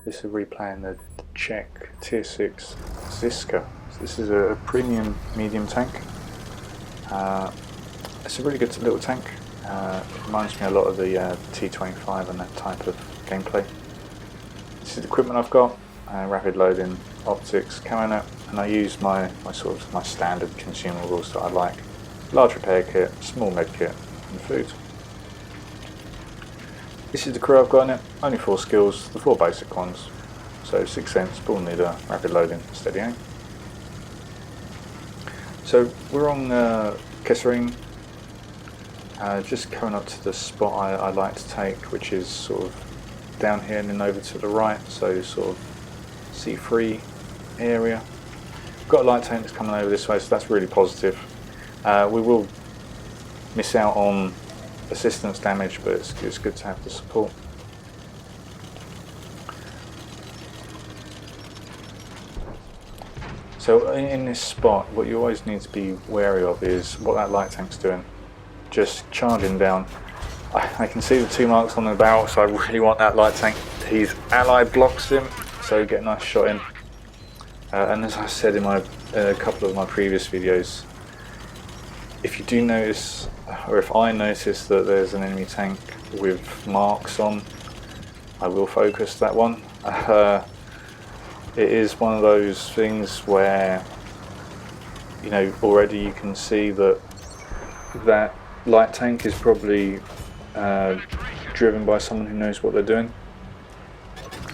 This is replaying the Czech Tier 6 Zizka. So this is a premium medium tank. It's a really good little tank. It reminds me a lot of the T25 and that type of gameplay. This is the equipment I've got: rapid loading, optics, camo net, and I use my standard consumables that I like: large repair kit, small med kit, and food. This is the crew I've got in it. Only 4 skills, the 4 basic ones. So 6th sense, ball leader, rapid loading, steady aim. So we're on Kesserine, just coming up to the spot I like to take, which is sort of down here and then over to the right, so sort of C3 area. We've got a light tank that's coming over this way, so that's really positive. We will miss out on assistance damage, but it's good to have the support. So in this spot, what you always need to be wary of is what that light tank's doing. Just charging down. I can see the 2 marks on the barrel, so I really want that light tank. His ally blocks him, so get a nice shot in. And as I said in a couple of my previous videos, if you do notice, or if I notice that there's an enemy tank with marks on, I will focus that one. It is one of those things where, you know, already you can see that that light tank is probably driven by someone who knows what they're doing.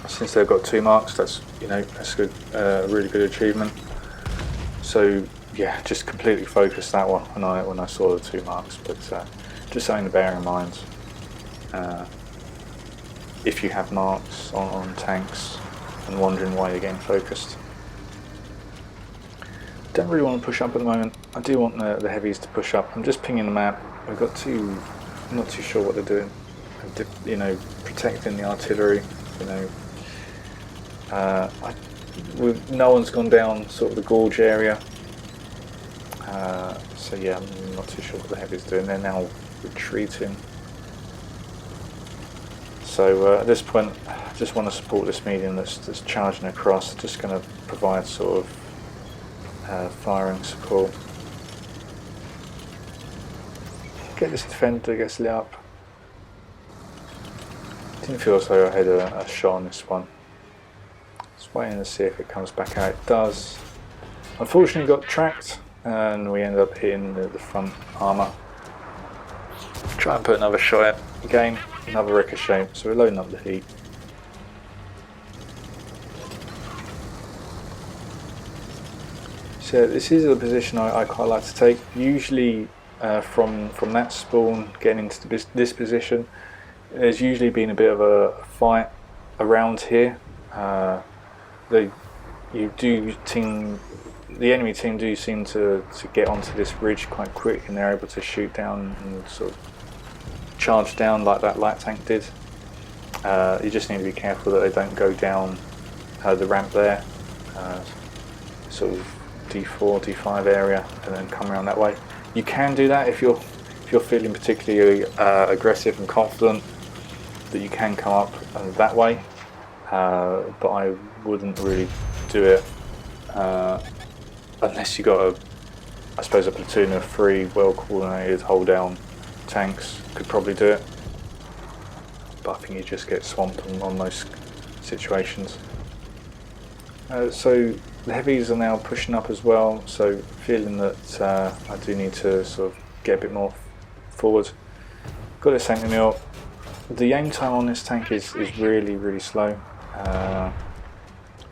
Since they've got 2 marks, that's good, really good achievement. So yeah, just completely focused that one when I saw the 2 marks. But just something to bear in mind. If you have marks on tanks and wondering why you're getting focused. Don't really want to push up at the moment. I do want the heavies to push up. I'm just pinging the map. We've got 2. I'm not too sure what they're doing. Protecting the artillery. No one's gone down sort of the gorge area. So yeah, I'm not too sure what the heavies are doing. They're now retreating. So at this point, I just want to support this medium that's charging across. Just going to provide sort of firing support. Get this defender that gets lit up. Didn't feel as though I had a shot on this one. Just waiting to see if it comes back out. It does. Unfortunately, got tracked, and we ended up hitting the front armour. Try and put another shot in. Again, another ricochet. So we're loading up the heat. So this is a position I quite like to take. Usually from that spawn, getting into this position, there's usually been a bit of a fight around here. The enemy team do seem to get onto this ridge quite quick, and they're able to shoot down and sort of charge down like that light tank did. You just need to be careful that they don't go down the ramp there, sort of D4, D5 area, and then come around that way. You can do that if you're feeling particularly aggressive and confident that you can come up that way, but I wouldn't really do it unless you got I suppose a platoon of 3 well coordinated hold down tanks could probably do it, but I think you just get swamped on most situations. So the heavies are now pushing up as well, so feeling that I do need to sort of get a bit more forward. Got this tank mill. The aim time on this tank is really, really slow.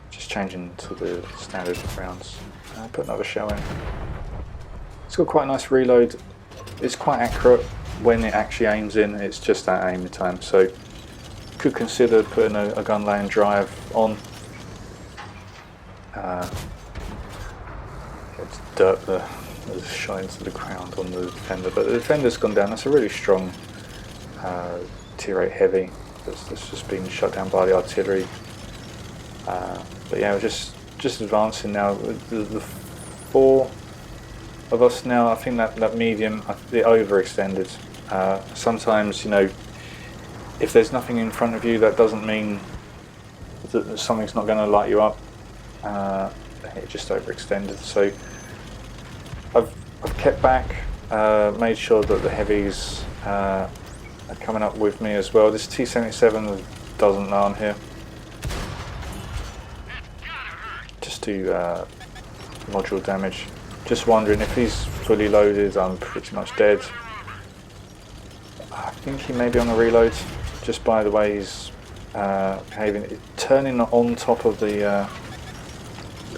Just changing to the standard rounds. Put another shell in. It's got quite a nice reload. It's quite accurate when it actually aims in. It's just that aim time. So could consider putting a gun lane drive on. It's dirt the shot into the ground on the defender, but the defender's gone down. That's a really strong tier 8 heavy that's just been shot down by the artillery. But yeah, we're just advancing now. The 4 of us now. I think that medium, it overextended. Sometimes, if there's nothing in front of you, that doesn't mean that something's not going to light you up. It just overextended. So I've kept back, made sure that the heavies are coming up with me as well. This T-77 doesn't know I'm here. Just do module damage. Just wondering if he's fully loaded, I'm pretty much dead. I think he may be on a reload, just by the way he's behaving. Turning on top of the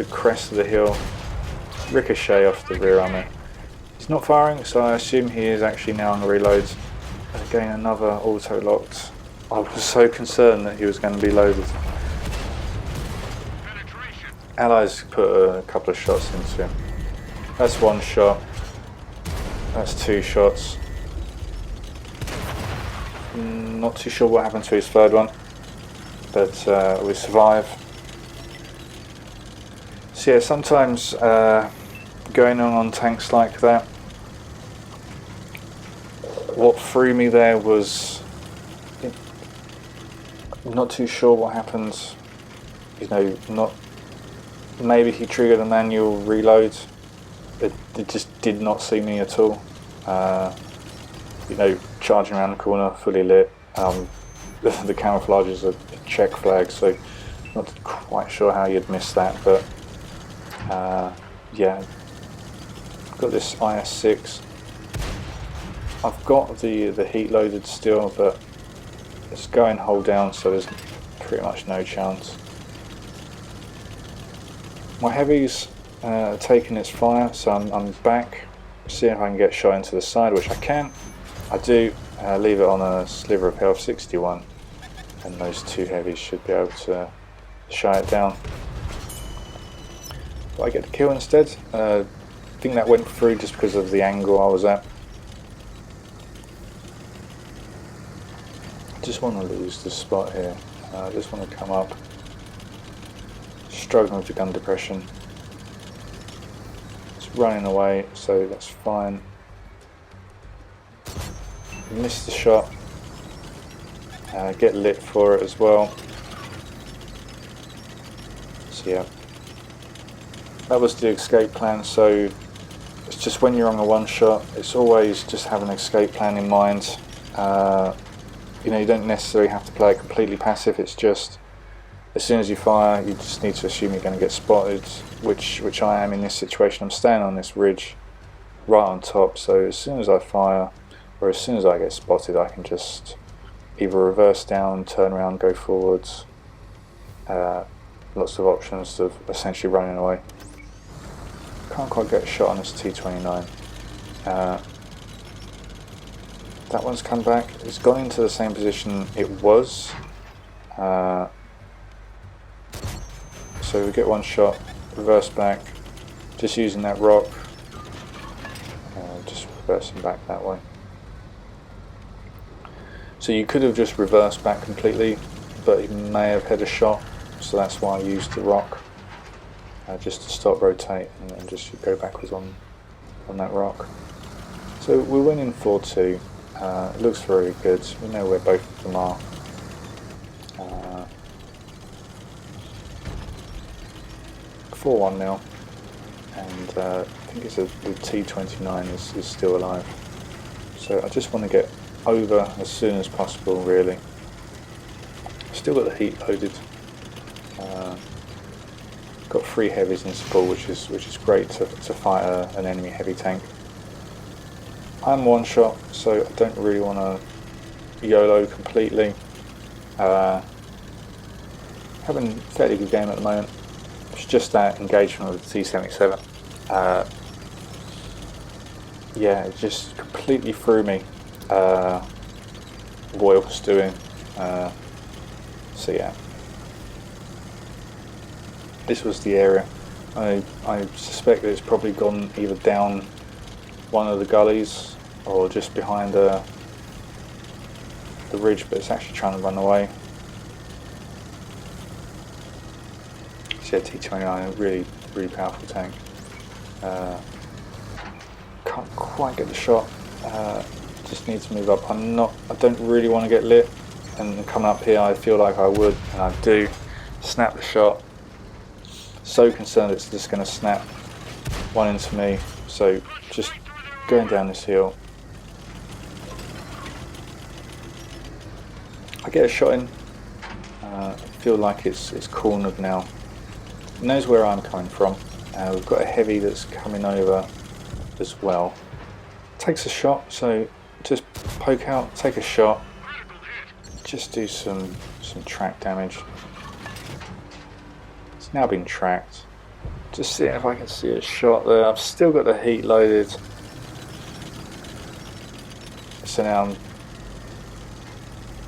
crest of the hill, ricochet off the rear armor. He's not firing, so I assume he is actually now on a reload. Again, another auto locked. I was so concerned that he was going to be loaded. Allies put a couple of shots into him. That's one shot. That's two shots. Not too sure what happened to his third one, but we survive. So yeah, sometimes going on tanks like that, what threw me there was not too sure what happened. You know, not maybe he triggered a manual reload. It just did not see me at all. You know, charging around the corner, fully lit. The camouflage is a check flag, so not quite sure how you'd miss that, but yeah. Got this IS-6. I've got the heat loaded still, but it's going hull down, so there's pretty much no chance. My heavies taking its fire, so I'm back. See if I can get shot into the side, which I can. I do. Leave it on a sliver of health, 61, and those two heavies should be able to shy it down. But I get the kill instead. I think that went through just because of the angle I was at. I just want to lose the spot here. I just want to come up. Struggling with the gun depression. It's running away, so that's fine. Missed the shot. Get lit for it as well. So yeah, that was the escape plan. So it's just when you're on a one shot, it's always just have an escape plan in mind. You know, you don't necessarily have to play it completely passive. It's just as soon as you fire, you just need to assume you're going to get spotted, which I am in this situation. I'm staying on this ridge right on top, so as soon as I fire, or as soon as I get spotted, I can just either reverse down, turn around, go forwards. Lots of options of essentially running away. Can't quite get a shot on this T-29. That one's come back. It's gone into the same position it was. So we get one shot, reverse back, just using that rock, just reversing back that way. So you could have just reversed back completely, but he may have had a shot, so that's why I used the rock, just to stop, rotate, and then just go backwards on that rock. So we're winning 4-2. It looks very good. We know where both of them are. 4-1 now, and I think it's the T-29 is still alive. So I just want to get over as soon as possible, really. Still got the heat loaded. Got 3 heavies in support, which is great to fight an enemy heavy tank. I'm one shot, so I don't really want to YOLO completely. Having a fairly good game at the moment. It's just that engagement with the T-77. Yeah, it just completely threw me what it was doing. So yeah, this was the area. I suspect that it's probably gone either down one of the gullies or just behind the ridge, but it's actually trying to run away. So yeah, T-29, a really powerful tank. Can't quite get the shot. Just need to move up. I don't really want to get lit, and coming up here I feel like I would, and I do. snap the shot. So concerned it's just going to snap one into me. So just going down this hill. I get a shot in. I feel like it's cornered now. It knows where I'm coming from. We've got a heavy that's coming over as well. Takes a shot, so just poke out, take a shot, just do some track damage. It's now been tracked. Just see if I can see a shot there. I've still got the heat loaded. So now I'm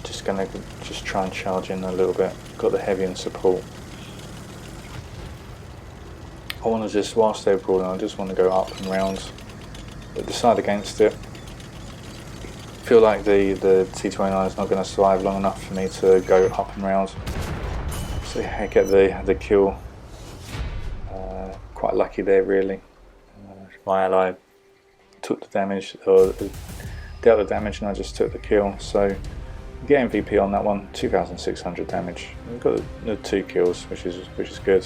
just going to try and charge in a little bit. Got the heavy in support. I want to just, whilst they're brawling, I just want to go up and round. But decide against it. Feel like the T29 is not going to survive long enough for me to go up and round. So yeah, get the kill. Quite lucky there, really. My ally took the damage, or dealt the damage, and I just took the kill. So get MVP on that one. 2,600 damage. We've got the 2 kills, which is good.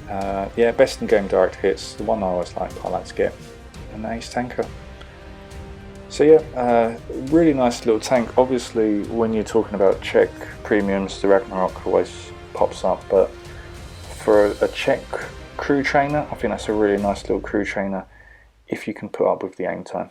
Yeah, best in game direct hits. The one I always quite like to get. An ace tanker. So yeah, really nice little tank. Obviously, when you're talking about Czech premiums, the Ragnarok always pops up. But for a Czech crew trainer, I think that's a really nice little crew trainer if you can put up with the aim time.